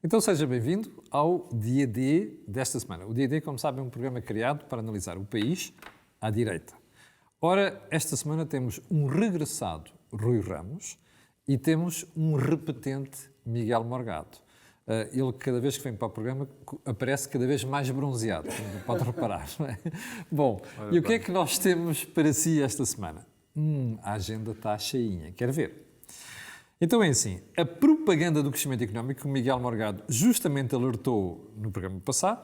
Então seja bem-vindo ao Dia D desta semana. O Dia D, como sabem, é um programa criado para analisar o país à direita. Ora, esta semana temos um regressado Rui Ramos e temos um repetente Miguel Morgado. Ele, cada vez que vem para o programa, aparece cada vez mais bronzeado, pode reparar, não é? Bom, e o que é que nós temos para si esta semana? A agenda está cheinha, quer ver? Então é assim, a propaganda do crescimento económico que o Miguel Morgado justamente alertou no programa passado,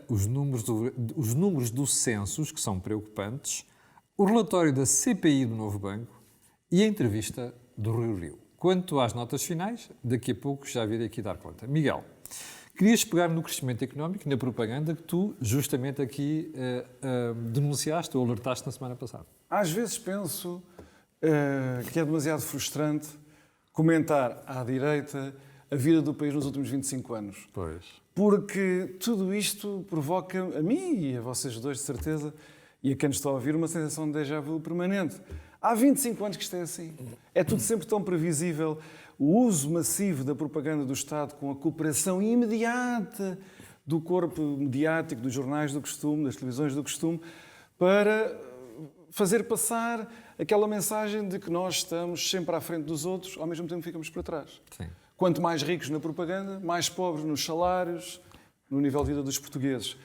os números do census, que são preocupantes, o relatório da CPI do Novo Banco e a entrevista do Rui Rio. Quanto às notas finais, daqui a pouco já virei aqui dar conta. Miguel, querias pegar no crescimento económico, na propaganda que tu justamente aqui denunciaste ou alertaste na semana passada. Às vezes penso que é demasiado frustrante comentar à direita a vida do país nos últimos 25 anos. Pois. Porque tudo isto provoca a mim e a vocês dois, de certeza, e a quem nos está a ouvir, uma sensação de déjà vu permanente. Há 25 anos que isto é assim. É tudo sempre tão previsível. O uso massivo da propaganda do Estado com a cooperação imediata do corpo mediático, dos jornais do costume, das televisões do costume, para fazer passar aquela mensagem de que nós estamos sempre à frente dos outros, ao mesmo tempo ficamos para trás. Sim. Quanto mais ricos na propaganda, mais pobres nos salários, no nível de vida dos portugueses.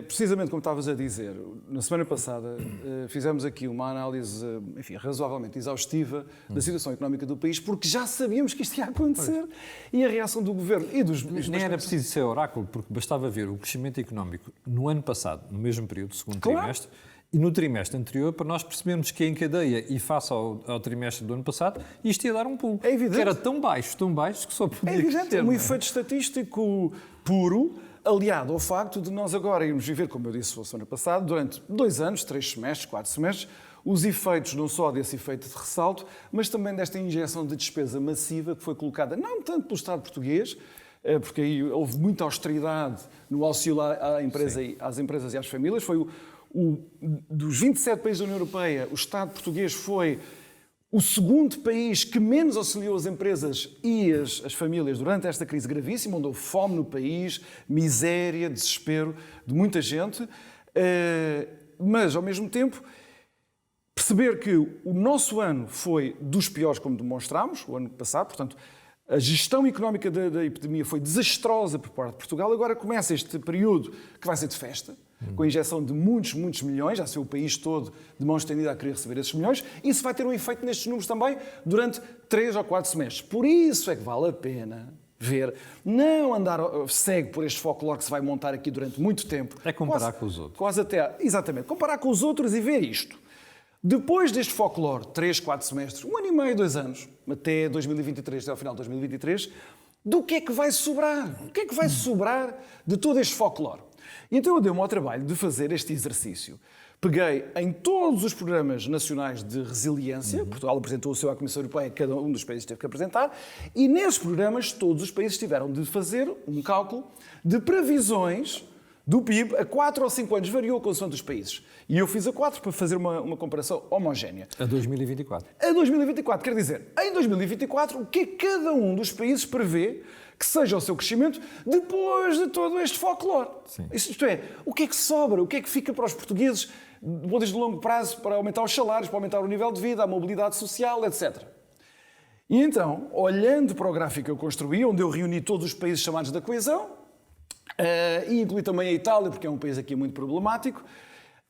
Precisamente como estavas a dizer, na semana passada fizemos aqui uma análise, enfim, razoavelmente exaustiva da situação económica do país, porque já sabíamos que isto ia acontecer. E a reação do governo e dos... Nem era preciso ser oráculo, porque bastava ver o crescimento económico no ano passado, no mesmo período, segundo trimestre, e no trimestre anterior, para nós percebermos que em cadeia e face ao trimestre do ano passado, isto ia dar um pulo. É evidente. Que era tão baixo que só podia evidente, é um efeito estatístico puro, aliado ao facto de nós agora irmos viver, como eu disse a semana passada, durante 2 anos, 3 semestres, 4 semestres, os efeitos não só desse efeito de ressalto, mas também desta injeção de despesa massiva que foi colocada, não tanto pelo Estado português, porque aí houve muita austeridade no auxílio às empresas e às famílias. Foi dos 27 países da União Europeia, o Estado português foi o segundo país que menos auxiliou as empresas e as famílias durante esta crise gravíssima, onde houve fome no país, miséria, desespero de muita gente, mas, ao mesmo tempo, perceber que o nosso ano foi dos piores, como demonstrámos, o ano passado, portanto, a gestão económica da epidemia foi desastrosa por parte de Portugal. Agora começa este período que vai ser de festa, com a injeção de muitos milhões, já se o país todo de mãos estendidas a querer receber esses milhões. Isso vai ter um efeito nestes números também durante 3 ou 4 semestres. Por isso é que vale a pena ver, não andar cego por este folclore que se vai montar aqui durante muito tempo. É comparar com os outros. Exatamente, comparar com os outros e ver isto. Depois deste folclore, 3, 4 semestres, 1 ano e meio, 2 anos, até 2023, até ao final de 2023, do que é que vai sobrar? O que é que vai sobrar de todo este folclore? E então eu dei-me ao trabalho de fazer este exercício. Peguei em todos os programas nacionais de resiliência, Portugal apresentou o seu à Comissão Europeia, cada um dos países teve que apresentar, e nesses programas todos os países tiveram de fazer um cálculo de previsões do PIB a 4 ou 5 anos, variou consoante os países. E eu fiz a 4 para fazer uma comparação homogénea. A 2024. A 2024, quer dizer, em 2024, o que é que cada um dos países prevê que seja o seu crescimento depois de todo este folclore? Sim. Isto é, o que é que sobra, o que é que fica para os portugueses, desde longo prazo, para aumentar os salários, para aumentar o nível de vida, a mobilidade social, etc. E então, olhando para o gráfico que eu construí, onde eu reuni todos os países chamados da coesão, e incluí também a Itália, porque é um país aqui muito problemático.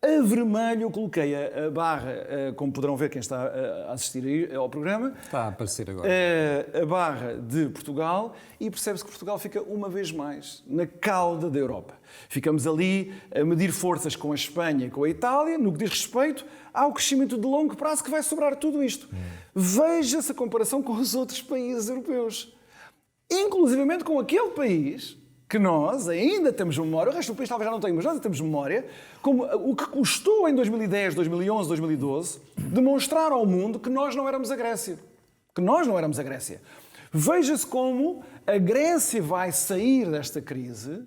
A vermelho eu coloquei a barra, como poderão ver quem está a assistir ao programa. Está a aparecer agora. A barra de Portugal, e percebe-se que Portugal fica uma vez mais na cauda da Europa. Ficamos ali a medir forças com a Espanha e com a Itália, no que diz respeito ao crescimento de longo prazo que vai sobrar tudo isto. Veja-se a comparação com os outros países europeus. Inclusivamente com aquele país que nós ainda temos memória, o resto do país talvez já não tenha, mas nós ainda temos memória, como o que custou em 2010, 2011, 2012, demonstrar ao mundo que nós não éramos a Grécia. Que nós não éramos a Grécia. Veja-se como a Grécia vai sair desta crise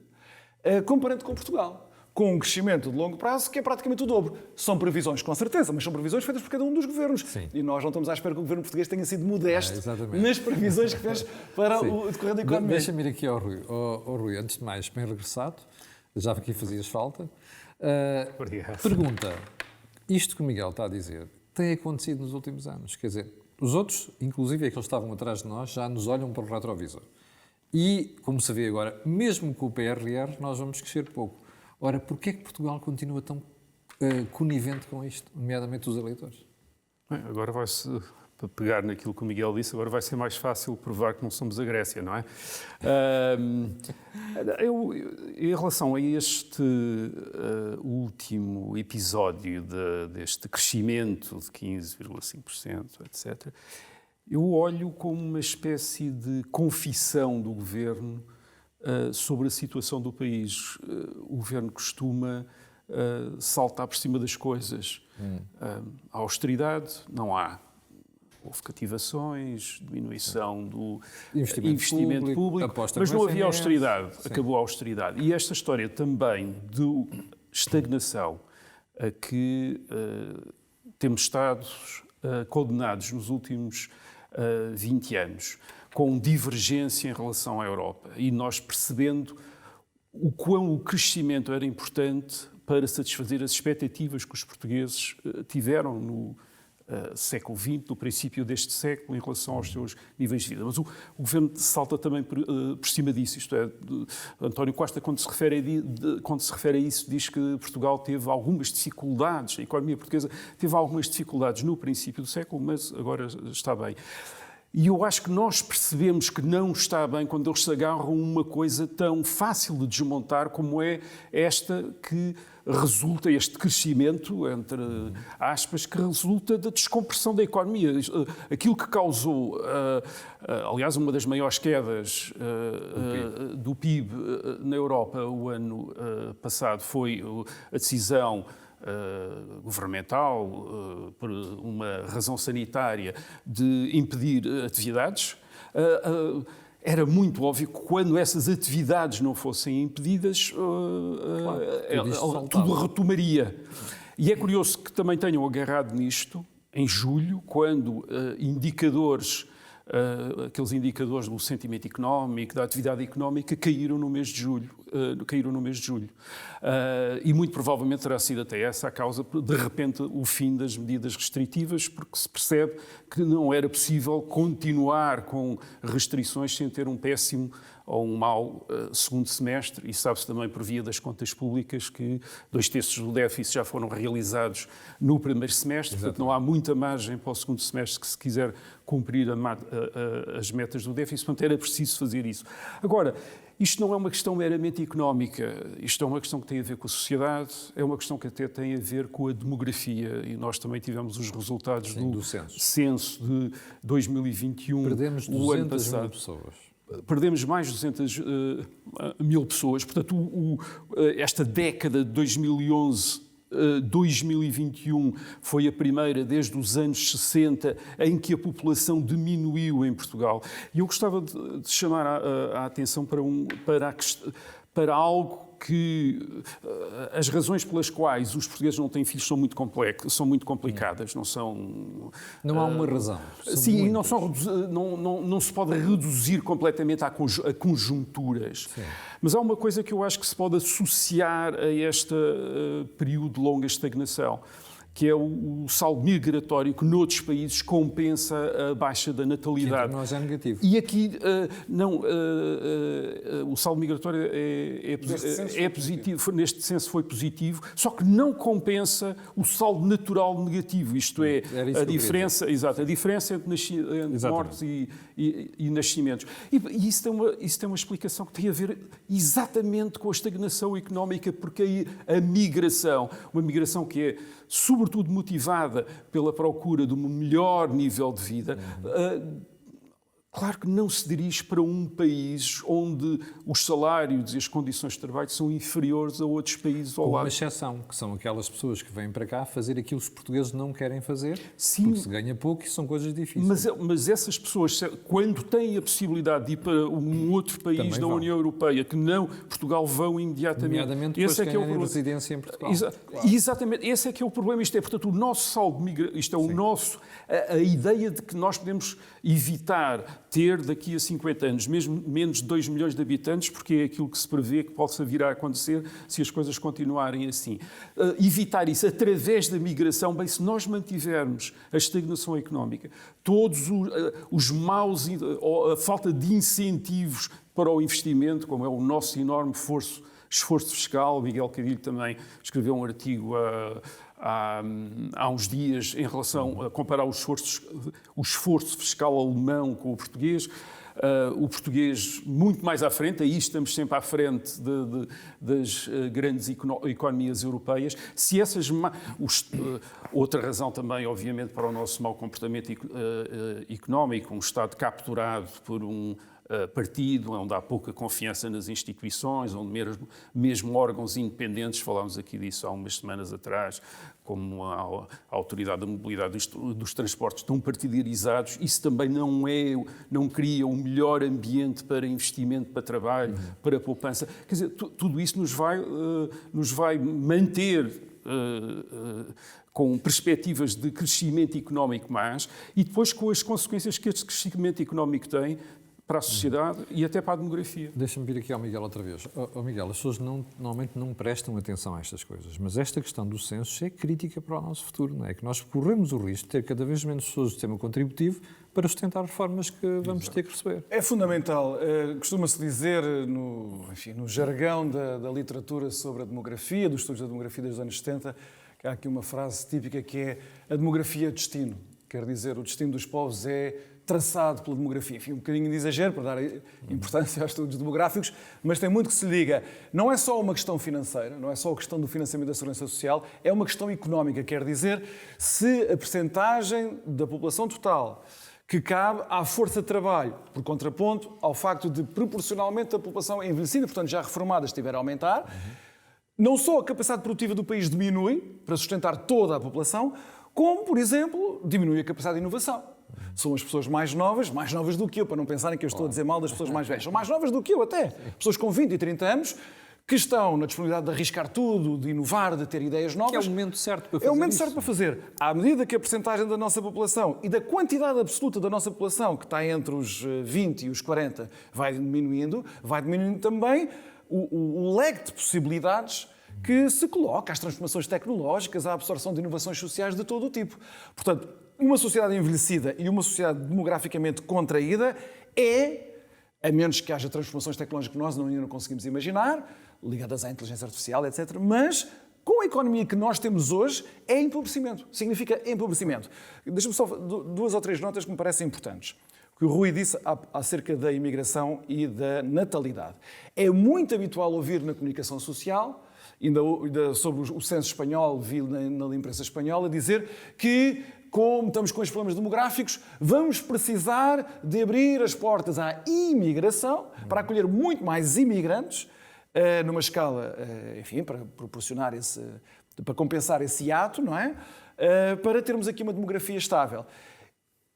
comparando com Portugal. com um crescimento de longo prazo que é praticamente o dobro. São previsões, com certeza, mas são previsões feitas por cada um dos governos. Sim. E nós não estamos à espera que o governo português tenha sido modesto exatamente. nas previsões que fez para o decorrer da economia. Deixa-me ir aqui ao Rui. Rui, antes de mais, bem regressado. Já aqui fazias falta. Obrigado. Pergunta. Isto que o Miguel está a dizer tem acontecido nos últimos anos. Quer dizer, os outros, inclusive aqueles que estavam atrás de nós, já nos olham para o retrovisor. E, como se vê agora, mesmo com o PRR, nós vamos crescer pouco. Ora, porquê é que Portugal continua tão conivente com isto, nomeadamente os eleitores? Bem, agora vai-se, para pegar naquilo que o Miguel disse, agora vai ser mais fácil provar que não somos a Grécia, não é? Em relação a este último episódio deste crescimento de 15,5%, etc., eu olho como uma espécie de confissão do Governo sobre a situação do país. O Governo costuma saltar por cima das coisas. A austeridade não há. Houve cativações, diminuição do investimento público, mas não havia austeridade. Sim. Acabou a austeridade. E esta história também de estagnação a que temos estado condenados nos últimos 20 anos, com divergência em relação à Europa, e nós percebendo o quão o crescimento era importante para satisfazer as expectativas que os portugueses tiveram no século XX, no princípio deste século, em relação aos seus níveis de vida. Mas o Governo salta também por cima disso. Isto é, António Costa, quando se refere a isso, diz que Portugal teve algumas dificuldades, a economia portuguesa teve algumas dificuldades no princípio do século, mas agora está bem. E eu acho que nós percebemos que não está bem quando eles se agarram a uma coisa tão fácil de desmontar como é esta que resulta, este crescimento, entre aspas, que resulta da descompressão da economia. Aquilo que causou, aliás, uma das maiores quedas do PIB na Europa o ano passado foi a decisão governamental, por uma razão sanitária, de impedir atividades. Era muito óbvio que quando essas atividades não fossem impedidas, tudo retomaria. E é curioso que também tenham agarrado nisto em julho, quando aqueles indicadores do sentimento económico, da atividade económica, caíram no mês de julho. E muito provavelmente terá sido até essa a causa, de repente, o fim das medidas restritivas, porque se percebe que não era possível continuar com restrições sem ter um péssimo ou um mau segundo semestre, e sabe-se também por via das contas públicas que 2/3 do déficit já foram realizados no primeiro semestre, portanto não há muita margem para o segundo semestre que se quiser cumprir as metas do déficit, portanto era preciso fazer isso. Agora, isto não é uma questão meramente económica, isto é uma questão que tem a ver com a sociedade, é uma questão que até tem a ver com a demografia, e nós também tivemos os resultados do censo de 2021. Perdemos 200 mil pessoas. Perdemos mais de 200 mil pessoas. Portanto, esta década de 2011-2021 foi a primeira desde os anos 60 em que a população diminuiu em Portugal. E eu gostava de chamar a atenção para algo que as razões pelas quais os portugueses não têm filhos são muito complicadas, não são... Não há uma razão. Sim, não se pode reduzir completamente a conjunturas. Sim. Mas há uma coisa que eu acho que se pode associar a este período de longa estagnação, que é o saldo migratório que noutros países compensa a baixa da natalidade. Sim, nós é negativo. E aqui, o saldo migratório é positivo, neste censo foi positivo, só que não compensa o saldo natural negativo, isto é, a diferença entre mortes e nascimentos. E isso tem uma explicação que tem a ver exatamente com a estagnação económica, porque a migração, uma migração que é sobretudo motivada pela procura de um melhor nível de vida, Claro que não se dirige para um país onde os salários e as condições de trabalho são inferiores a outros países ao Com uma lado. exceção, que são aquelas pessoas que vêm para cá fazer aquilo que os portugueses não querem fazer, Sim. porque se ganha pouco e são coisas difíceis. Mas essas pessoas, quando têm a possibilidade de ir para um outro país Também da vão. União Europeia, que não Portugal, vão imediatamente. Nomeadamente depois Esse é de que é o ganharem problema. residência em Portugal. Exatamente, esse é que é o problema. Isto é, portanto, o nosso saldo migratório, isto é o nosso, a ideia de que nós podemos evitar ter daqui a 50 anos mesmo menos de 2 milhões de habitantes, porque é aquilo que se prevê que possa vir a acontecer se as coisas continuarem assim. Evitar isso através da migração, bem, se nós mantivermos a estagnação económica, todos os maus, a falta de incentivos para o investimento, como é o nosso enorme esforço fiscal. Miguel Cadilho também escreveu um artigo há uns dias em relação a comparar o esforço fiscal alemão com o português. O português muito mais à frente, aí estamos sempre à frente das grandes economias europeias. Se essas outra razão também, obviamente, para o nosso mau comportamento económico, um Estado capturado por um partido, onde há pouca confiança nas instituições, onde mesmo órgãos independentes, falámos aqui disso há umas semanas atrás, como a Autoridade da Mobilidade dos Transportes, estão partidarizados. Isso também não cria um melhor ambiente para investimento, para trabalho, para poupança. Quer dizer, tudo isso nos vai manter com perspectivas de crescimento económico mais, e depois com as consequências que este crescimento económico tem para a sociedade e até para a demografia. Deixa-me vir aqui ao Miguel outra vez. Miguel, as pessoas normalmente não prestam atenção a estas coisas, mas esta questão do censo é crítica para o nosso futuro, não é? Que nós corremos o risco de ter cada vez menos pessoas do sistema contributivo para sustentar reformas que vamos ter que receber. É fundamental. Costuma-se dizer, no jargão da literatura sobre a demografia, dos estudos da demografia desde os anos 70, que há aqui uma frase típica que é: a demografia é destino. Quer dizer, o destino dos povos é traçado pela demografia. Enfim, um bocadinho de exagero para dar importância aos estudos demográficos, mas tem muito que se liga. Não é só uma questão financeira, não é só a questão do financiamento da segurança social, é uma questão económica. Quer dizer, se a percentagem da população total que cabe à força de trabalho, por contraponto ao facto de, proporcionalmente, a população envelhecida, portanto já reformada, estiver a aumentar, não só a capacidade produtiva do país diminui para sustentar toda a população, como, por exemplo, diminui a capacidade de inovação. São as pessoas mais novas do que eu, para não pensarem que eu estou a dizer mal das pessoas mais velhas. São mais novas do que eu até. Pessoas com 20 e 30 anos que estão na disponibilidade de arriscar tudo, de inovar, de ter ideias novas. Que é o momento certo para fazer É o momento isso. certo para fazer. À medida que a percentagem da nossa população e da quantidade absoluta da nossa população, que está entre os 20 e os 40, vai diminuindo também o leque de possibilidades que se coloca às transformações tecnológicas, à absorção de inovações sociais de todo o tipo. Portanto, uma sociedade envelhecida e uma sociedade demograficamente contraída a menos que haja transformações tecnológicas que nós ainda não conseguimos imaginar, ligadas à inteligência artificial, etc., mas com a economia que nós temos hoje, é empobrecimento. Significa empobrecimento. Deixa-me só 2 ou 3 notas que me parecem importantes. O que o Rui disse acerca da imigração e da natalidade. É muito habitual ouvir na comunicação social, ainda sobre o censo espanhol, vi na imprensa espanhola, dizer que, como estamos com os problemas demográficos, vamos precisar de abrir as portas à imigração para acolher muito mais imigrantes, numa escala, enfim, para proporcionar para compensar esse hiato, não é? Para termos aqui uma demografia estável.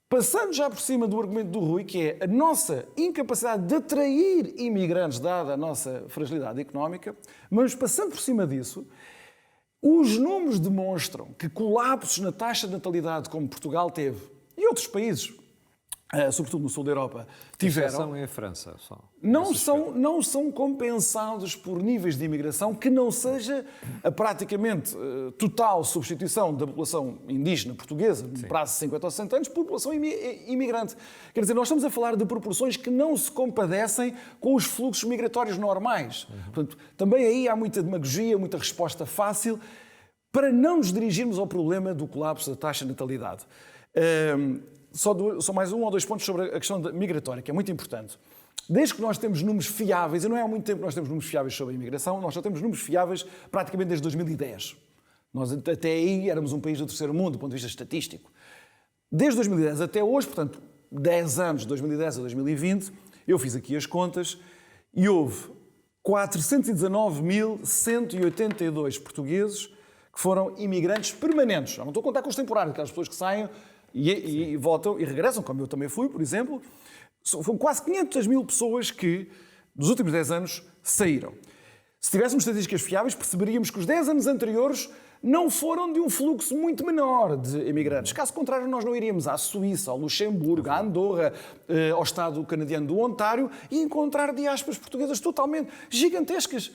Passando já por cima do argumento do Rui, que é a nossa incapacidade de atrair imigrantes, dada a nossa fragilidade económica, mas passando por cima disso, os números demonstram que colapsos na taxa de natalidade, como Portugal teve, e outros países, sobretudo no sul da Europa, tiveram. A exceção é a França, só. Não são compensados por níveis de imigração que não seja a praticamente total substituição da população indígena portuguesa, no prazo de 50 ou 60 anos, por população imigrante. Quer dizer, nós estamos a falar de proporções que não se compadecem com os fluxos migratórios normais. Portanto, também aí há muita demagogia, muita resposta fácil para não nos dirigirmos ao problema do colapso da taxa de natalidade. Só mais 1 ou 2 pontos sobre a questão migratória, que é muito importante. Desde que nós temos números fiáveis, e não é há muito tempo que nós temos números fiáveis sobre a imigração, nós já temos números fiáveis praticamente desde 2010. Nós até aí éramos um país do terceiro mundo, do ponto de vista estatístico. Desde 2010 até hoje, portanto, 10 anos, de 2010 a 2020, eu fiz aqui as contas e houve 419.182 portugueses que foram imigrantes permanentes. Já não estou a contar com os temporários, aquelas pessoas que saem e voltam e regressam, como eu também fui, por exemplo. Foram quase 500.000 pessoas que, nos últimos 10 anos, saíram. Se tivéssemos estatísticas fiáveis, perceberíamos que os 10 anos anteriores não foram de um fluxo muito menor de imigrantes. Caso contrário, nós não iríamos à Suíça, ao Luxemburgo, à Andorra, ao Estado canadiano do Ontário e encontrar diásporas portuguesas totalmente gigantescas,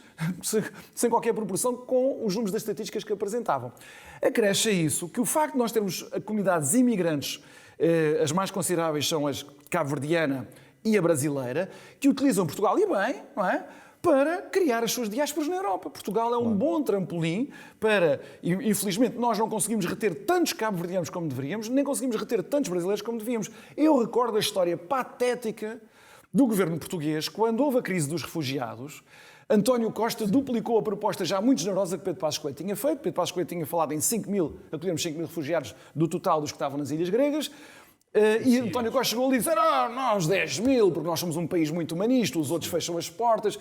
sem qualquer proporção com os números das estatísticas que apresentavam. Acresce a isso que o facto de nós termos comunidades imigrantes, as mais consideráveis são as cabo-verdiana e a brasileira, que utilizam Portugal, e bem, não é? Para criar as suas diásporas na Europa. Portugal é um bom trampolim para... Infelizmente, nós não conseguimos reter tantos cabo-verdianos como deveríamos, nem conseguimos reter tantos brasileiros como devíamos. Eu recordo a história patética do governo português, quando houve a crise dos refugiados. António Costa duplicou a proposta já muito generosa que Pedro Passos Coelho tinha feito. Pedro Passos Coelho tinha falado em 5.000, acolhemos 5.000 refugiados do total dos que estavam nas ilhas gregas. E António Costa chegou ali e disse, nós 10.000, porque nós somos um país muito humanista, os outros fecham as portas.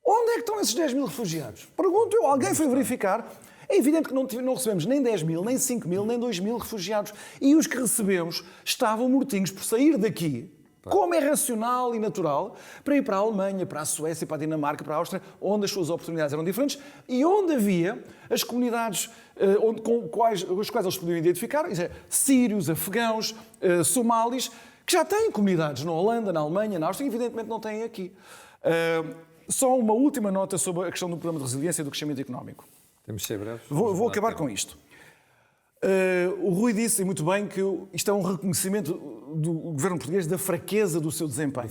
Onde é que estão esses 10.000 refugiados? Pergunto eu, alguém foi verificar? É evidente que não recebemos nem 10.000, nem 5.000, nem 2.000 refugiados. E os que recebemos estavam mortinhos por sair daqui, como é racional e natural, para ir para a Alemanha, para a Suécia, para a Dinamarca, para a Áustria, onde as suas oportunidades eram diferentes e onde havia as comunidades com as quais eles podiam identificar, sírios, afegãos, somalis, que já têm comunidades na Holanda, na Alemanha, na Áustria, e evidentemente não têm aqui. Só uma última nota sobre a questão do programa de resiliência e do crescimento económico. Temos que ser breves. Vou acabar com isto. O Rui disse muito bem que isto é um reconhecimento do governo português da fraqueza do seu desempenho.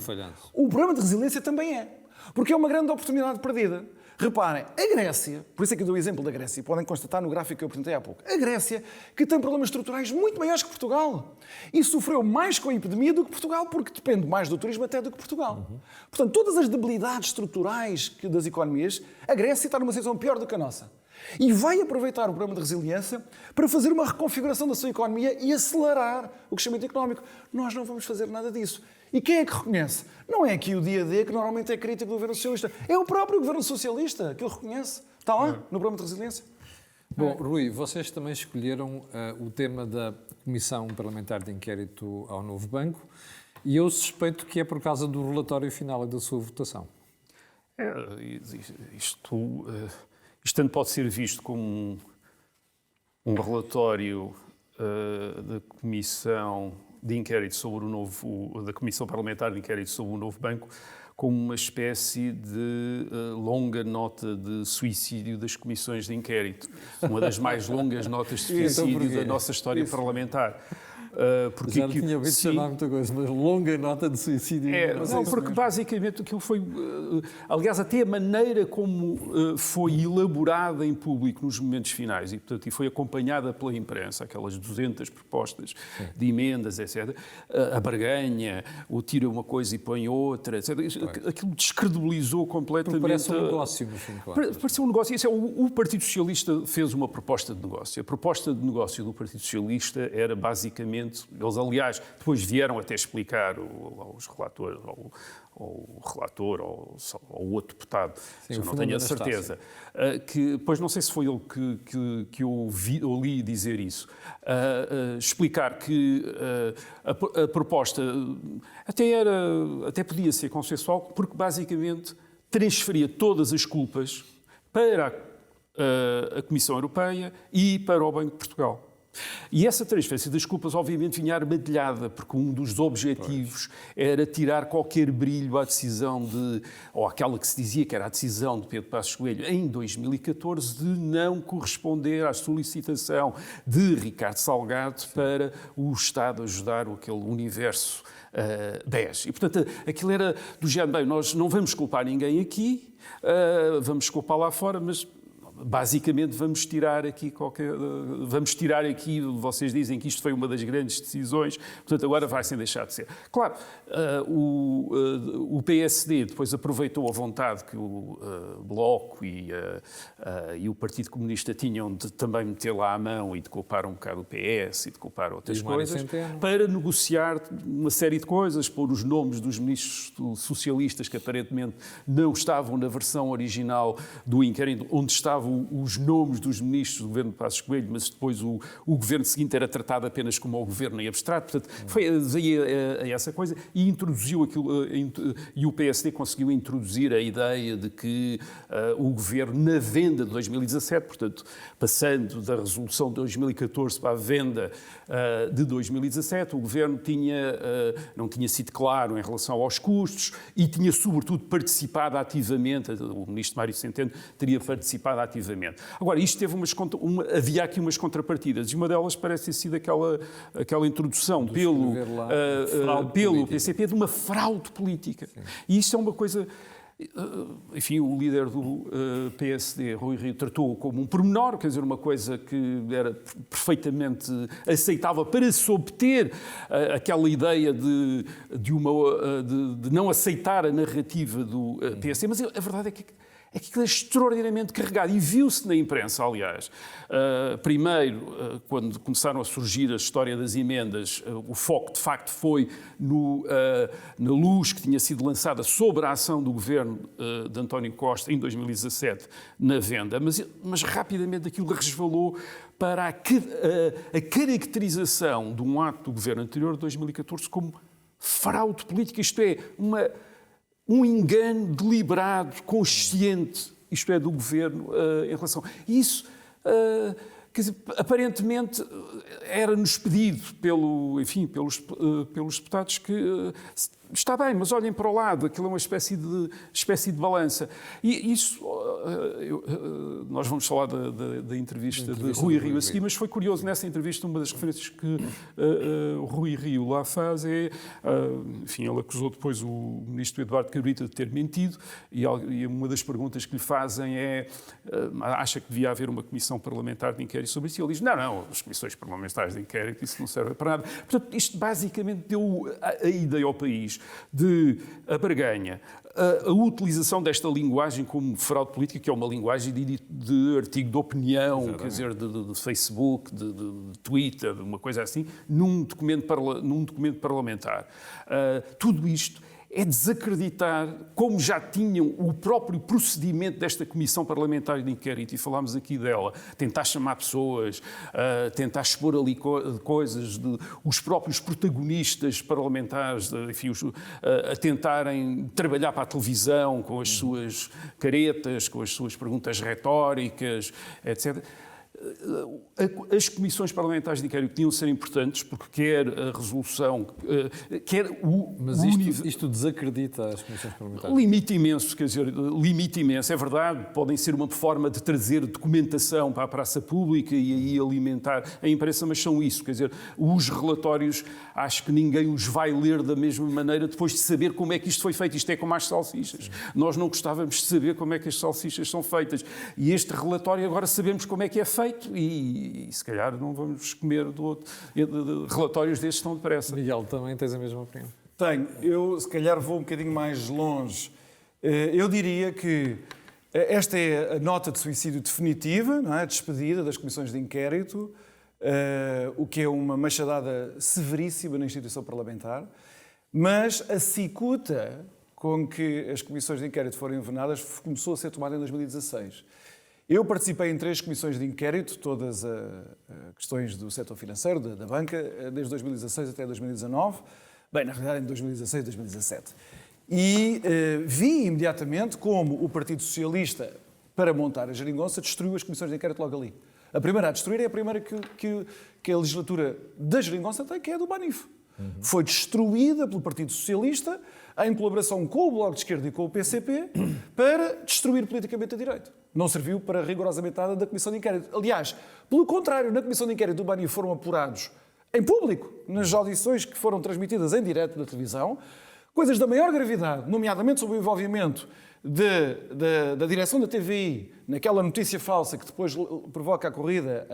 O programa de resiliência também é, porque é uma grande oportunidade perdida. Reparem, a Grécia, por isso é que eu dou o exemplo da Grécia, podem constatar no gráfico que eu apresentei há pouco, a Grécia, que tem problemas estruturais muito maiores que Portugal e sofreu mais com a epidemia do que Portugal, porque depende mais do turismo até do que Portugal. Portanto, todas as debilidades estruturais das economias, a Grécia está numa situação pior do que a nossa. E vai aproveitar o programa de resiliência para fazer uma reconfiguração da sua economia e acelerar o crescimento económico. Nós não vamos fazer nada disso. E quem é que reconhece? Não é aqui o dia-a-dia que normalmente é crítico do governo socialista. É o próprio governo socialista que o reconhece. Está lá, no programa de resiliência. Bom, Rui, vocês também escolheram o tema da Comissão Parlamentar de Inquérito ao Novo Banco e eu suspeito que é por causa do relatório final e da sua votação. Isto tanto pode ser visto como um relatório da Comissão de Inquérito sobre da Comissão Parlamentar de Inquérito sobre o Novo Banco, como uma espécie de longa nota de suicídio das comissões de inquérito. Uma das mais longas notas de suicídio da nossa história parlamentar. Porque já tinha ouvido chamar muita coisa, mas longa nota de suicídio. Porque basicamente aquilo foi... aliás, até a maneira como foi elaborada em público nos momentos finais e, portanto, foi acompanhada pela imprensa, aquelas 200 propostas de emendas, etc. A barganha, o tira uma coisa e põe outra, etc. Aquilo descredibilizou completamente... Porque parece um negócio, no fundo. Parece um negócio. Isso o Partido Socialista fez uma proposta de negócio. A proposta de negócio do Partido Socialista era basicamente... Eles, aliás, depois vieram até explicar aos relatores, ao relator ou outro deputado, se eu não tenho a certeza, que, pois não sei se foi ele que eu li dizer isso, explicar que a proposta até podia ser consensual, porque basicamente transferia todas as culpas para a Comissão Europeia e para o Banco de Portugal. E essa transferência das culpas, obviamente, vinha armadilhada, porque um dos objetivos era tirar qualquer brilho à decisão ou àquela que se dizia que era a decisão de Pedro Passos Coelho, em 2014, de não corresponder à solicitação de Ricardo Salgado para o Estado ajudar aquele universo 10. E, portanto, aquilo era do género, bem, nós não vamos culpar ninguém aqui, vamos culpar lá fora, mas basicamente vamos tirar aqui vocês dizem que isto foi uma das grandes decisões, portanto agora vai sem deixar de ser. Claro, o PSD depois aproveitou a vontade que o Bloco e o Partido Comunista tinham de também meter lá a mão e de culpar um bocado o PS e de culpar outras coisas, para negociar uma série de coisas, pôr os nomes dos ministros socialistas que aparentemente não estavam na versão original do inquérito, onde estavam os nomes dos ministros do governo de Passos Coelho, mas depois o governo seguinte era tratado apenas como o governo em abstrato. Portanto, foi essa coisa e introduziu aquilo, e o PSD conseguiu introduzir a ideia de que o governo, na venda de 2017, portanto, passando da resolução de 2014 para a venda de 2017, o governo não tinha sido claro em relação aos custos e tinha, sobretudo, participado ativamente, o ministro Mário Centeno teria participado ativamente. Agora, isto teve havia aqui umas contrapartidas, e uma delas parece ter sido aquela introdução pelo PCP de uma fraude política. Sim. E isto é uma coisa... Enfim, o líder do PSD, Rui Rio, tratou como um pormenor, quer dizer, uma coisa que era perfeitamente aceitável para se obter aquela ideia de não aceitar a narrativa do PSD, mas a verdade é que aquilo é extraordinariamente carregado e viu-se na imprensa, aliás. Primeiro, quando começaram a surgir a história das emendas, o foco de facto foi na luz que tinha sido lançada sobre a ação do governo de António Costa em 2017 na venda, mas rapidamente aquilo resvalou para a caracterização de um ato do governo anterior de 2014 como fraude política, isto é, um engano deliberado, consciente, isto é, do governo em relação... Isso, quer dizer, aparentemente era-nos pedido pelos deputados que está bem, mas olhem para o lado, aquilo é uma espécie de balança. E isso, nós vamos falar da entrevista de Rui Rio a seguir, mas foi curioso, nessa entrevista, uma das referências que Rui Rio lá faz é, enfim, ele acusou depois o ministro Eduardo Cabrita de ter mentido, e uma das perguntas que lhe fazem é, acha que devia haver uma comissão parlamentar de inquérito sobre isso? E ele diz, não, as comissões parlamentares de inquérito, isso não serve para nada. Portanto, isto basicamente deu a ideia ao país de a barganha, a utilização desta linguagem como fraude política, que é uma linguagem de artigo de opinião, exatamente, quer dizer, de Facebook, de Twitter, de uma coisa assim, num documento parlamentar. Tudo isto é desacreditar, como já tinham o próprio procedimento desta Comissão Parlamentar de Inquérito, e falámos aqui dela, tentar chamar pessoas, tentar expor ali coisas, os próprios protagonistas parlamentares, enfim, a tentarem trabalhar para a televisão com as suas caretas, com as suas perguntas retóricas, etc. As comissões parlamentares de inquérito tinham de ser importantes, porque quer a resolução, quer o... Mas isto desacredita as comissões parlamentares? Limite imenso, quer dizer, limite imenso. É verdade, podem ser uma forma de trazer documentação para a praça pública e aí alimentar a imprensa, mas são isso, quer dizer, os relatórios, acho que ninguém os vai ler da mesma maneira depois de saber como é que isto foi feito. Isto é como as salsichas. Nós não gostávamos de saber como é que as salsichas são feitas. E este relatório agora sabemos como é que é feito. E se calhar não vamos comer de relatórios destes tão depressa. Miguel, também tens a mesma opinião? Tenho. Eu, se calhar, vou um bocadinho mais longe. Eu diria que esta é a nota de suicídio definitiva, não é? A despedida das comissões de inquérito, o que é uma machadada severíssima na instituição parlamentar, mas a cicuta com que as comissões de inquérito foram envenenadas começou a ser tomada em 2016. Eu participei em 3 comissões de inquérito, todas questões do setor financeiro, da banca, desde 2016 até 2019. Bem, na realidade, em 2016 e 2017. E vi imediatamente como o Partido Socialista, para montar a geringonça, destruiu as comissões de inquérito logo ali. A primeira a destruir é a primeira que a legislatura da geringonça tem, que é a do Banif. Foi destruída pelo Partido Socialista em colaboração com o Bloco de Esquerda e com o PCP para destruir politicamente a direita. Não serviu para rigorosamente nada da Comissão de Inquérito. Aliás, pelo contrário, na Comissão de Inquérito do Banif foram apurados em público, nas audições que foram transmitidas em direto na televisão, coisas da maior gravidade, nomeadamente sobre o envolvimento da direção da TVI naquela notícia falsa que depois provoca a corrida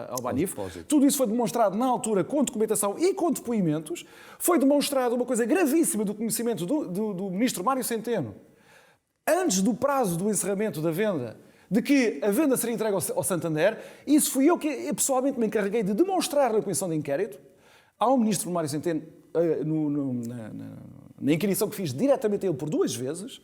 ao Banif. Tudo isso foi demonstrado na altura com documentação e com depoimentos. Foi demonstrado uma coisa gravíssima do conhecimento do ministro Mário Centeno, antes do prazo do encerramento da venda, de que a venda seria entregue ao Santander. Isso fui eu que pessoalmente me encarreguei de demonstrar na comissão de inquérito ao ministro Mário Centeno, na inquirição que fiz diretamente a ele por 2 vezes.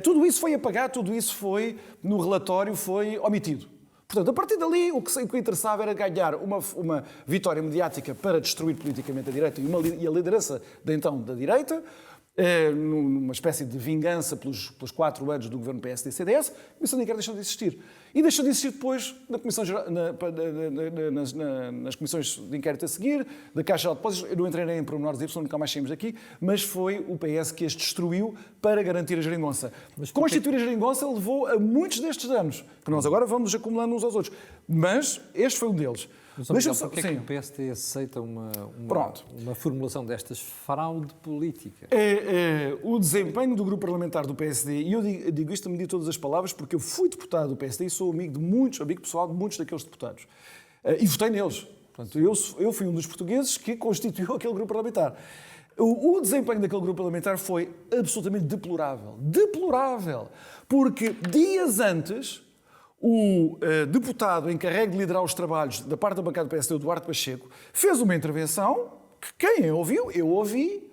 Tudo isso foi apagado, tudo isso foi, no relatório, foi omitido. Portanto, a partir dali, o que interessava era ganhar uma vitória mediática para destruir politicamente a direita e a liderança da direita, numa espécie de vingança pelos 4 anos do governo PSD-CDS. A Comissão de Inquérito deixou de existir. E deixou de existir depois nas comissões de inquérito a seguir, da Caixa de Depósitos. Eu não entrei em pormenores, porque nunca mais saímos daqui, mas foi o PS que as destruiu para garantir a geringonça. Constituir a geringonça levou a muitos destes danos, que nós agora vamos acumulando uns aos outros. Mas este foi um deles. Mas porquê é que o PSD aceita uma formulação destas, fraude política? O desempenho do grupo parlamentar do PSD, e eu digo isto a medir todas as palavras, porque eu fui deputado do PSD e sou amigo pessoal de muitos daqueles deputados. E votei neles. Portanto, eu fui um dos portugueses que constituiu aquele grupo parlamentar. O desempenho daquele grupo parlamentar foi absolutamente deplorável. Deplorável! Porque dias antes, o deputado encarregue de liderar os trabalhos da parte da bancada do PSD, o Eduardo Pacheco, fez uma intervenção que quem ouviu, eu ouvi,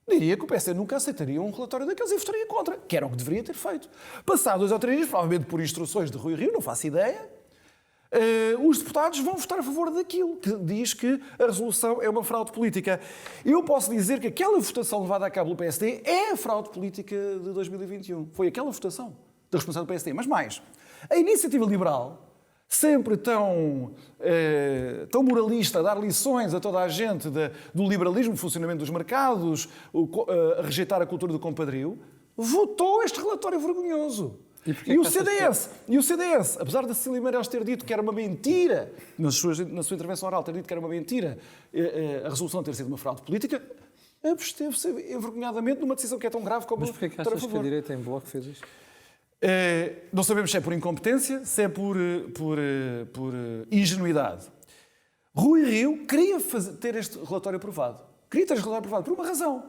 diria que o PSD nunca aceitaria um relatório daqueles e votaria contra, que era o que deveria ter feito. Passados 2 ou 3 dias, provavelmente por instruções de Rui Rio, não faço ideia, os deputados vão votar a favor daquilo que diz que a resolução é uma fraude política. Eu posso dizer que aquela votação levada a cabo pelo PSD é a fraude política de 2021. Foi aquela votação da responsabilidade do PSD. Mas mais, a Iniciativa Liberal, sempre tão moralista, a dar lições a toda a gente do liberalismo, do funcionamento dos mercados, a rejeitar a cultura do compadrio, votou este relatório vergonhoso. E o CDS, apesar da Cecília Meirelles ter dito que era uma mentira, na sua intervenção oral ter dito que era uma mentira, a resolução ter sido uma fraude política, absteve-se envergonhadamente numa decisão que é tão grave como... Mas porquê é que achas que a direita em bloco fez isto? Não sabemos se é por incompetência, se é por ingenuidade. Rui Rio queria ter este relatório aprovado. Queria ter este relatório aprovado por uma razão.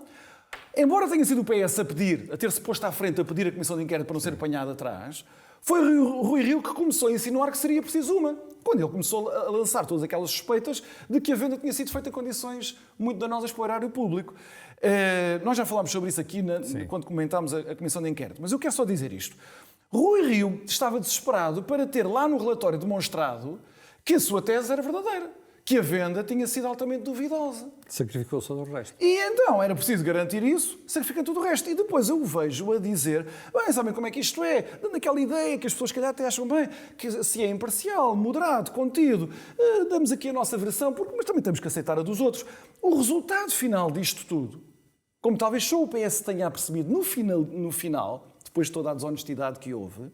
Embora tenha sido o PS a ter-se posto à frente a pedir a comissão de inquérito para não ser apanhado atrás, foi Rui Rio que começou a insinuar que seria preciso uma. Quando ele começou a lançar todas aquelas suspeitas de que a venda tinha sido feita em condições muito danosas para o erário público. Nós já falámos sobre isso aqui quando comentámos a comissão de inquérito, mas eu quero só dizer isto. Rui Rio estava desesperado para ter lá no relatório demonstrado que a sua tese era verdadeira, que a venda tinha sido altamente duvidosa. Sacrificou só do resto. E então era preciso garantir isso, sacrificando tudo o resto. E depois eu o vejo a dizer, bem, sabem como é que isto é? Dando aquela ideia que as pessoas, se calhar, até acham bem, que se é imparcial, moderado, contido, damos aqui a nossa versão, mas também temos que aceitar a dos outros. O resultado final disto tudo, como talvez só o PS tenha percebido no final, depois de toda a desonestidade que houve,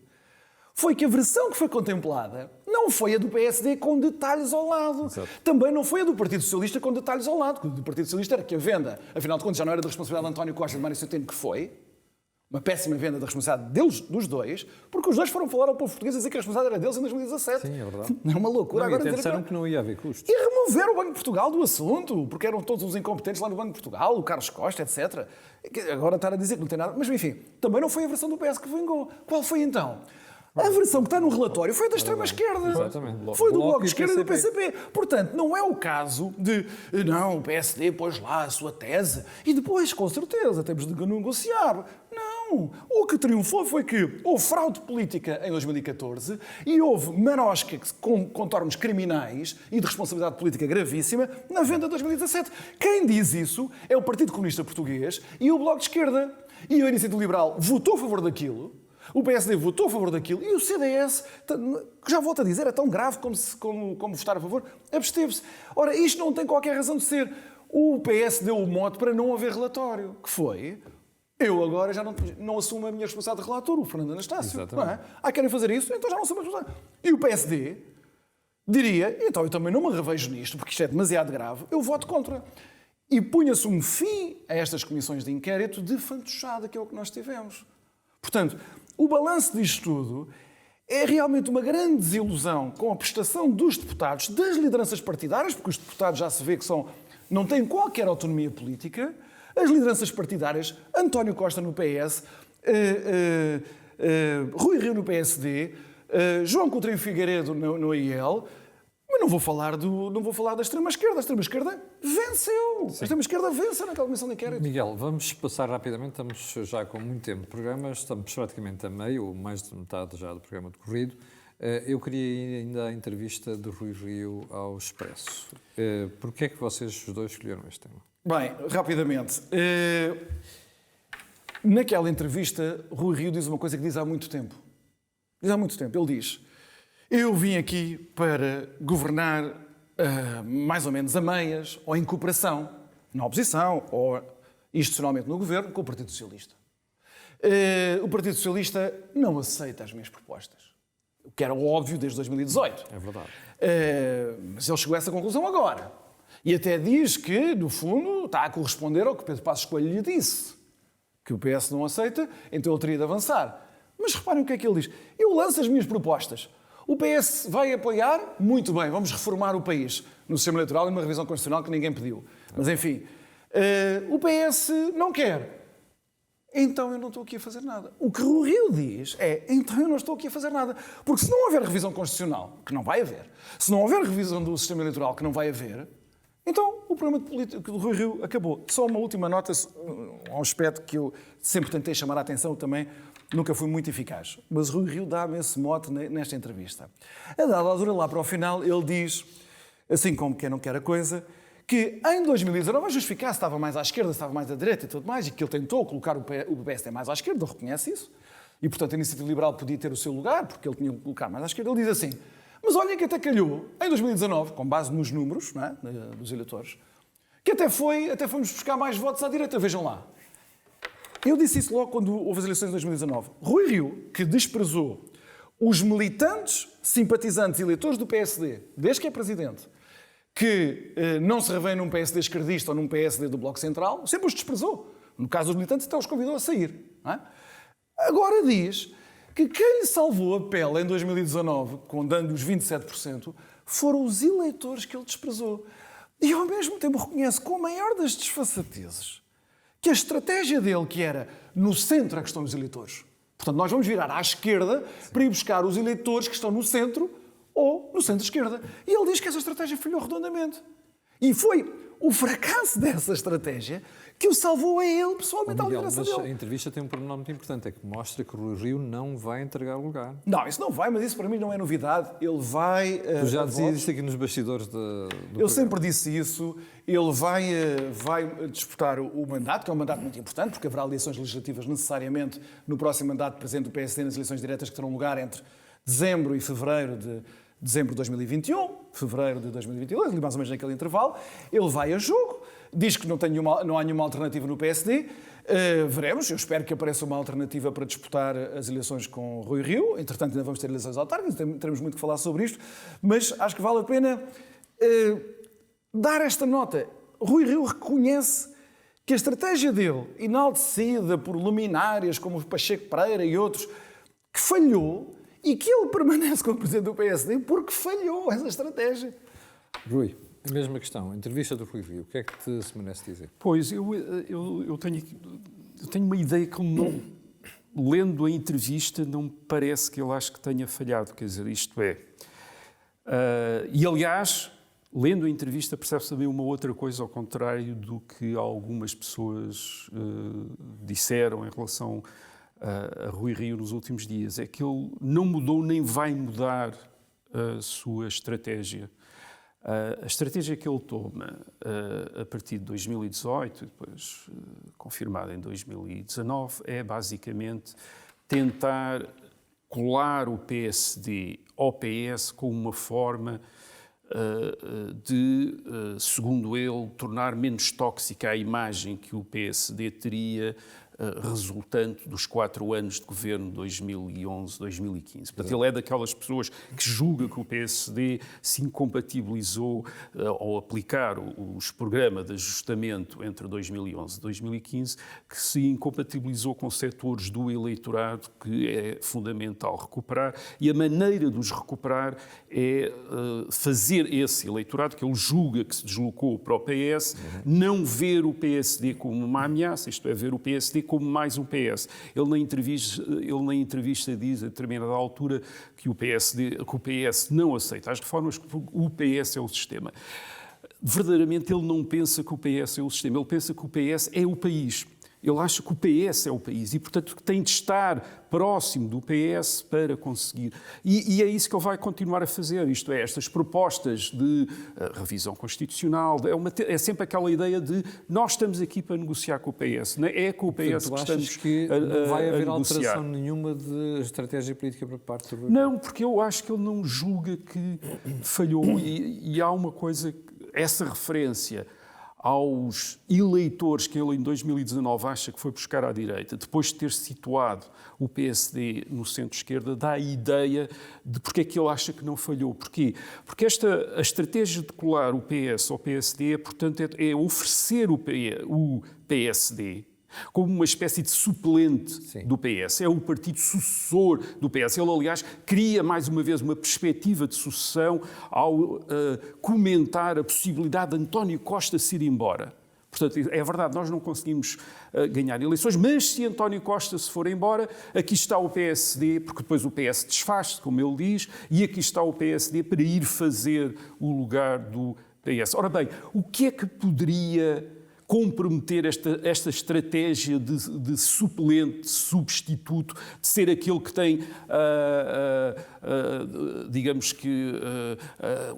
foi que a versão que foi contemplada não foi a do PSD com detalhes ao lado. Exato. Também não foi a do Partido Socialista com detalhes ao lado. O do Partido Socialista era que a venda, afinal de contas, já não era da responsabilidade de António Costa e de Mário Centeno, que foi uma péssima venda da responsabilidade deles, dos dois, porque os dois foram falar ao povo português a dizer que a responsabilidade era deles em 2017. Sim, é verdade. É uma loucura. Não, agora até disseram que não ia haver custos. E remover o Banco de Portugal do assunto, porque eram todos os incompetentes lá no Banco de Portugal, o Carlos Costa, etc. Agora estar a dizer que não tem nada. Mas, enfim, também não foi a versão do PS que vingou. Qual foi então? A versão que está no relatório foi da extrema-esquerda. Exatamente. Foi do Bloco de Esquerda e do PCP. Portanto, não é o caso de, não, o PSD pôs lá a sua tese e depois, com certeza, temos de negociar. Não. O que triunfou foi que houve fraude política em 2014 e houve marosca com contornos criminais e de responsabilidade política gravíssima na venda de 2017. Quem diz isso é o Partido Comunista Português e o Bloco de Esquerda. E a Iniciativa Liberal votou a favor daquilo. O PSD votou a favor daquilo e o CDS, que já volto a dizer, é tão grave como votar a favor, absteve-se. Ora, isto não tem qualquer razão de ser. O PS deu o mote para não haver relatório, que foi, eu agora já não assumo a minha responsabilidade de relator, o Fernando Anastácio. Não é? Querem fazer isso? Então já não assumo a responsabilidade. E o PSD diria, então eu também não me revejo nisto, porque isto é demasiado grave, eu voto contra. e punha-se um fim a estas comissões de inquérito de fantochada, que é o que nós tivemos. Portanto, o balanço disto tudo é realmente uma grande desilusão com a prestação dos deputados, das lideranças partidárias, porque os deputados já se vê que não têm qualquer autonomia política, as lideranças partidárias, António Costa no PS, Rui Rio no PSD, João Coutinho Figueiredo no IEL, mas não vou falar da extrema-esquerda. A extrema-esquerda venceu. Sim. A extrema-esquerda venceu naquela comissão de inquérito. Miguel, vamos passar rapidamente, estamos já com muito tempo de programa, estamos praticamente a meio, ou mais de metade já do programa decorrido. Eu queria ir ainda à entrevista de Rui Rio ao Expresso. Porquê é que vocês os dois escolheram este tema? Bem, rapidamente. Naquela entrevista, Rui Rio diz uma coisa que diz há muito tempo. Ele diz: eu vim aqui para governar mais ou menos a meias, ou em cooperação, na oposição, ou institucionalmente no governo, com o Partido Socialista. O Partido Socialista não aceita as minhas propostas, o que era óbvio desde 2018. É verdade. Mas ele chegou a essa conclusão agora. E até diz que, no fundo, está a corresponder ao que Pedro Passos Coelho lhe disse, que o PS não aceita, então ele teria de avançar. Mas reparem o que é que ele diz. Eu lanço as minhas propostas. O PS vai apoiar? Muito bem, vamos reformar o país no sistema eleitoral e uma revisão constitucional que ninguém pediu. Mas, enfim, o PS não quer. Então eu não estou aqui a fazer nada. O que o Rio diz é: então eu não estou aqui a fazer nada. Porque se não houver revisão constitucional, que não vai haver, se não houver revisão do sistema eleitoral, que não vai haver, então o programa político do Rui Rio acabou. Só uma última nota a um aspecto que eu sempre tentei chamar a atenção também, nunca fui muito eficaz. Mas Rui Rio dá-me esse mote nesta entrevista. A dada altura, lá para o final, ele diz, assim como quem não quer a coisa, que em 2019 a justificar se estava mais à esquerda, se estava mais à direita e tudo mais, e que ele tentou colocar o PSD mais à esquerda, ele reconhece isso, e portanto a Iniciativa Liberal podia ter o seu lugar, porque ele tinha que colocar mais à esquerda. Ele diz assim: mas olhem que até calhou, em 2019, com base nos números, não é, dos eleitores, que até fomos buscar mais votos à direita, vejam lá. Eu disse isso logo quando houve as eleições de 2019. Rui Rio, que desprezou os militantes, simpatizantes e eleitores do PSD, desde que é presidente, que não se revêem num PSD esquerdista ou num PSD do Bloco Central, sempre os desprezou. No caso dos militantes, até os convidou a sair. Não é? Agora diz que quem lhe salvou a pele em 2019, dando os 27%, foram os eleitores que ele desprezou. E ao mesmo tempo reconhece com a maior das desfaçatezes que a estratégia dele, que era no centro, a questão dos eleitores. Portanto, nós vamos virar à esquerda para ir buscar os eleitores que estão no centro ou no centro-esquerda. E ele diz que essa estratégia falhou redondamente. E foi o fracasso dessa estratégia que o salvou a ele pessoalmente à liderança dele. Mas a entrevista tem um pormenor muito importante, é que mostra que o Rui Rio não vai entregar o lugar. Não, isso não vai, mas isso para mim não é novidade. Ele vai... Tu já dizias isto aqui nos bastidores do Eu sempre disse isso. Ele vai disputar o mandato, que é um mandato muito importante, porque haverá eleições legislativas necessariamente no próximo mandato presente do PSD nas eleições diretas que terão lugar entre dezembro e fevereiro de 2021, fevereiro de 2022, ali mais ou menos naquele intervalo. Ele vai a jogo, diz que não há nenhuma alternativa no PSD. Veremos, eu espero que apareça uma alternativa para disputar as eleições com Rui Rio. Entretanto, ainda vamos ter eleições autárquicas, teremos muito que falar sobre isto, mas acho que vale a pena dar esta nota. Rui Rio reconhece que a estratégia dele, enaltecida por luminárias como o Pacheco Pereira e outros, que falhou, e que ele permanece como presidente do PSD porque falhou essa estratégia. Rui, a mesma questão. A entrevista do Rui Rio, o que é que se merece dizer? Pois, eu tenho uma ideia que, lendo a entrevista, não me parece que ele acho que tenha falhado. Quer dizer, isto é... e, aliás, lendo a entrevista, percebe-se também uma outra coisa, ao contrário do que algumas pessoas disseram em relação a Rui Rio nos últimos dias, é que ele não mudou nem vai mudar a sua estratégia. A estratégia que ele toma a partir de 2018, depois confirmada em 2019, é basicamente tentar colar o PSD ao PS com uma forma de, segundo ele, tornar menos tóxica a imagem que o PSD teria resultante dos 4 anos de governo 2011-2015. Portanto, ele é daquelas pessoas que julga que o PSD se incompatibilizou ao aplicar os programas de ajustamento entre 2011 e 2015, que se incompatibilizou com setores do eleitorado que é fundamental recuperar, e a maneira de os recuperar é fazer esse eleitorado, que ele julga que se deslocou para o PS, não ver o PSD como uma ameaça, isto é, ver o PSD como mais um PS. Ele na entrevista diz, a determinada altura, que o PS não aceita as reformas, que o PS é o sistema. Verdadeiramente ele não pensa que o PS é o sistema, ele pensa que o PS é o país. Ele acha que o PS é o país e, portanto, que tem de estar próximo do PS para conseguir. E é isso que ele vai continuar a fazer, isto é, estas propostas de revisão constitucional, é sempre aquela ideia de nós estamos aqui para negociar com o PS, não é com o PS que estamos que não vai haver alteração nenhuma de estratégia política por parte do... Não, porque eu acho que ele não julga que falhou e há uma coisa, essa referência aos eleitores que ele em 2019 acha que foi buscar à direita, depois de ter situado o PSD no centro-esquerda, dá a ideia de porque é que ele acha que não falhou. Porquê? Porque a estratégia de colar o PS ao PSD, portanto, é oferecer o PSD como uma espécie de suplente do PS. É o partido sucessor do PS. Ele, aliás, cria mais uma vez uma perspectiva de sucessão ao comentar a possibilidade de António Costa se ir embora. Portanto, é verdade, nós não conseguimos ganhar eleições, mas se António Costa se for embora, aqui está o PSD, porque depois o PS desfaz-se, como ele diz, e aqui está o PSD para ir fazer o lugar do PS. Ora bem, o que é que poderia comprometer esta estratégia de suplente, de substituto, de ser aquele que tem, digamos que,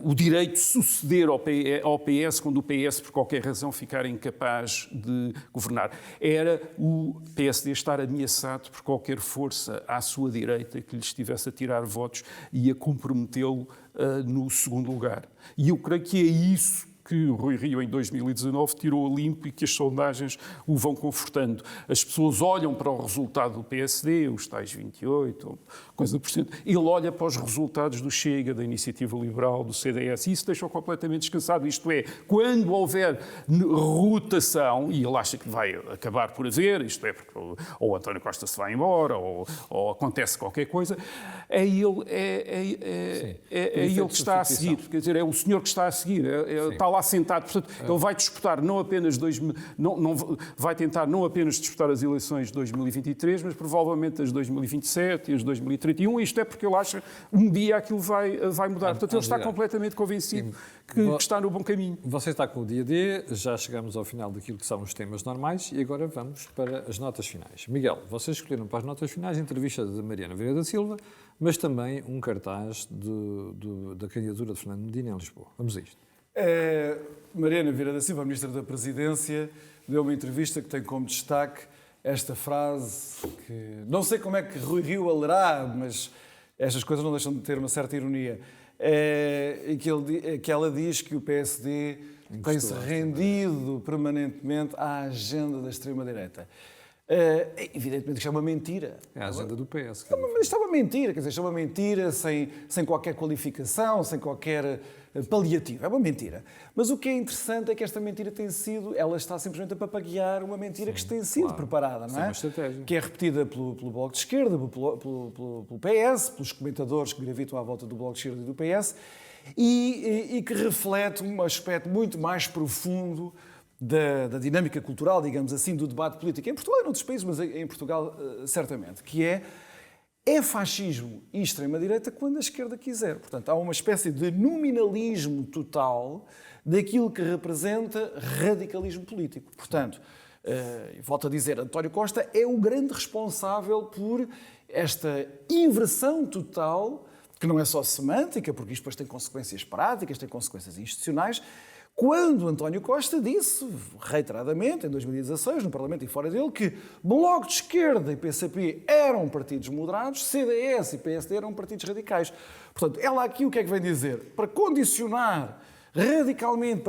o direito de suceder ao PS quando o PS, por qualquer razão, ficar incapaz de governar. Era o PSD estar ameaçado por qualquer força à sua direita que lhe estivesse a tirar votos e a comprometê-lo no segundo lugar. E eu creio que é isso que o Rui Rio, em 2019, tirou a limpo e que as sondagens o vão confortando. As pessoas olham para o resultado do PSD, os tais 28%, coisa por cento. Ele olha para os resultados do Chega, da Iniciativa Liberal, do CDS, e isso deixa-o completamente descansado. Isto é, quando houver rotação, e ele acha que vai acabar por haver, isto é, porque ou António Costa se vai embora, ou acontece qualquer coisa, é ele que está a seguir. Quer dizer, é o senhor que está a seguir. Está lá sentado. Portanto, ele vai disputar não apenas vai tentar não apenas disputar as eleições de 2023, mas provavelmente as de 2027 e as de 2031. Isto é porque ele acha que um dia aquilo vai mudar. Portanto, ele está completamente convencido que está no bom caminho. Você está com o dia D, já chegamos ao final daquilo que são os temas normais e agora vamos para as notas finais. Miguel, vocês escolheram para as notas finais a entrevista de Mariana Vieira da Silva, mas também um cartaz da candidatura de Fernando Medina em Lisboa. Vamos a isto. Mariana Vieira da Silva, Ministra da Presidência, deu uma entrevista que tem como destaque esta frase que não sei como é que Rui Rio a lerá, mas estas coisas não deixam de ter uma certa ironia. Que ela diz que o PSD tem-se rendido permanentemente à agenda da extrema-direita. Evidentemente que isto é uma mentira. É a agenda do PS. Isto é uma mentira, quer dizer, isto é uma mentira sem qualquer qualificação, sem qualquer paliativo. É uma mentira. Mas o que é interessante é que esta mentira ela está simplesmente a papaguear uma mentira que tem sido preparada, não é? Uma estratégia. Que é repetida pelo Bloco de Esquerda, pelo PS, pelos comentadores que gravitam à volta do Bloco de Esquerda e do PS, e que reflete um aspecto muito mais profundo da dinâmica cultural, digamos assim, do debate político, em Portugal e em outros países, mas em Portugal certamente, que é fascismo e extrema-direita quando a esquerda quiser. Portanto, há uma espécie de nominalismo total daquilo que representa radicalismo político. Portanto, volto a dizer, António Costa é o grande responsável por esta inversão total, que não é só semântica, porque isto depois tem consequências práticas, tem consequências institucionais. Quando António Costa disse, reiteradamente, em 2016, no Parlamento e fora dele, que Bloco de Esquerda e PCP eram partidos moderados, CDS e PSD eram partidos radicais. Portanto, ela aqui o que é que vem dizer? Para condicionar radicalmente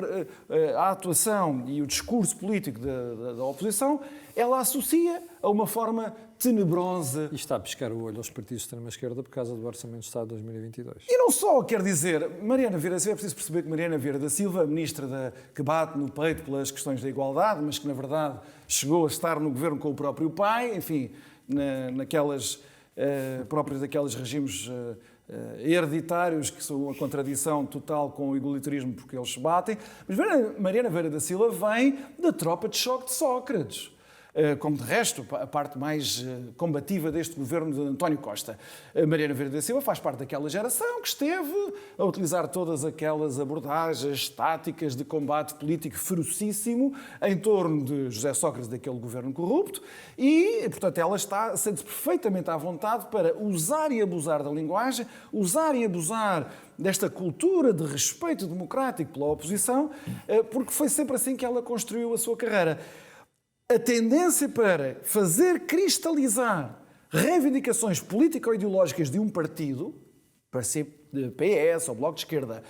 a atuação e o discurso político da oposição, ela associa a uma forma tenebrosa. E está a piscar o olho aos partidos de extrema-esquerda por causa do Orçamento de Estado de 2022. E não só, quer dizer, Mariana Vieira da Silva, é preciso perceber que Mariana Vieira da Silva, a ministra que bate no peito pelas questões da igualdade, mas que na verdade chegou a estar no governo com o próprio pai, enfim, naquelas próprios daqueles regimes hereditários que são uma contradição total com o igualitarismo porque eles se batem. Mas Mariana Vieira da Silva vem da tropa de choque de Sócrates. Como de resto, a parte mais combativa deste governo de António Costa. Mariana Vieira da Silva faz parte daquela geração que esteve a utilizar todas aquelas abordagens táticas de combate político ferocíssimo em torno de José Sócrates, daquele governo corrupto, e, portanto, ela sente-se perfeitamente à vontade para usar e abusar da linguagem, usar e abusar desta cultura de respeito democrático pela oposição, porque foi sempre assim que ela construiu a sua carreira. A tendência para fazer cristalizar reivindicações político-ideológicas de um partido, para ser PS ou Bloco de Esquerda,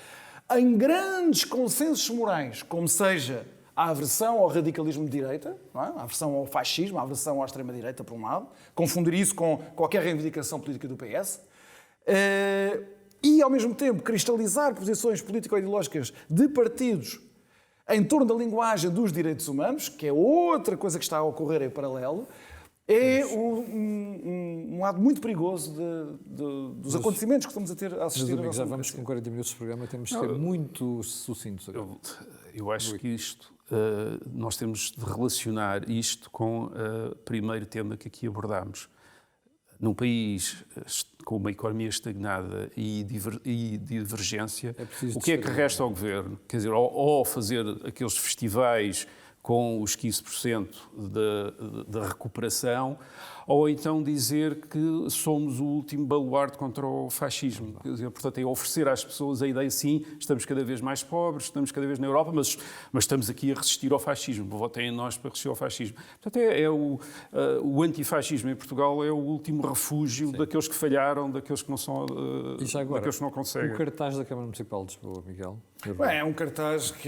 em grandes consensos morais, como seja a aversão ao radicalismo de direita, não é? A aversão ao fascismo, a aversão à extrema-direita, por um lado, confundir isso com qualquer reivindicação política do PS, e, ao mesmo tempo, cristalizar posições político-ideológicas de partidos em torno da linguagem dos direitos humanos, que é outra coisa que está a ocorrer em paralelo, é um lado muito perigoso dos acontecimentos que estamos a assistir. Meus amigos, já vamos com 40 minutos de programa, temos de ser muito sucintos agora. Eu acho que isto, nós temos de relacionar isto com o primeiro tema que aqui abordámos. Num país com uma economia estagnada e divergência, o que é que resta ao governo? Quer dizer, ou fazer aqueles festivais com os 15% da recuperação, ou então dizer que somos o último baluarte contra o fascismo. Quer dizer, portanto, é oferecer às pessoas a ideia, sim, estamos cada vez mais pobres, estamos cada vez na Europa, mas estamos aqui a resistir ao fascismo. Votem em nós para resistir ao fascismo. Portanto, o antifascismo em Portugal é o último refúgio daqueles que falharam, daqueles que não são, e já agora, daqueles que não conseguem. O cartaz da Câmara Municipal de Lisboa, Miguel? É um cartaz que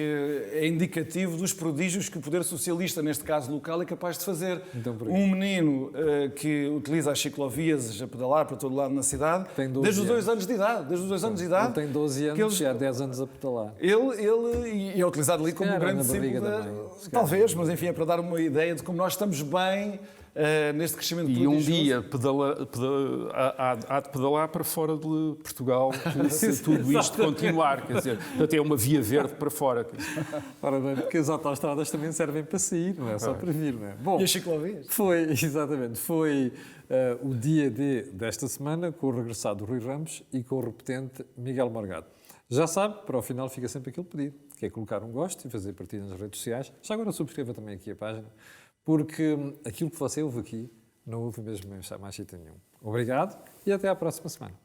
é indicativo dos prodígios que o poder socialista, neste caso local, é capaz de fazer. Então, um menino que utiliza as ciclovias a pedalar para todo lado na cidade, desde os 2 anos de idade. Desde os 2 anos de idade. Ele tem 12 anos e há 10 anos a pedalar. Ele é utilizado ali como um grande símbolo. Talvez, mas enfim, é para dar uma ideia de como nós estamos bem neste crescimento prodigioso. E um dia há de pedalar para fora de Portugal se tudo isto continuar. Quer dizer, portanto, é uma via verde para fora. Ora bem, porque as autoestradas também servem para sair, não é só para vir, não é? Bom, e as ciclovias? Foi o dia D desta semana com o regressado Rui Ramos e com o repetente Miguel Morgado. Já sabe, para o final fica sempre aquele pedido, que é colocar um gosto e fazer partilha nas redes sociais. Já agora subscreva também aqui a página, porque aquilo que você ouve aqui não ouve mesmo em mais sítio nenhum. Obrigado e até à próxima semana.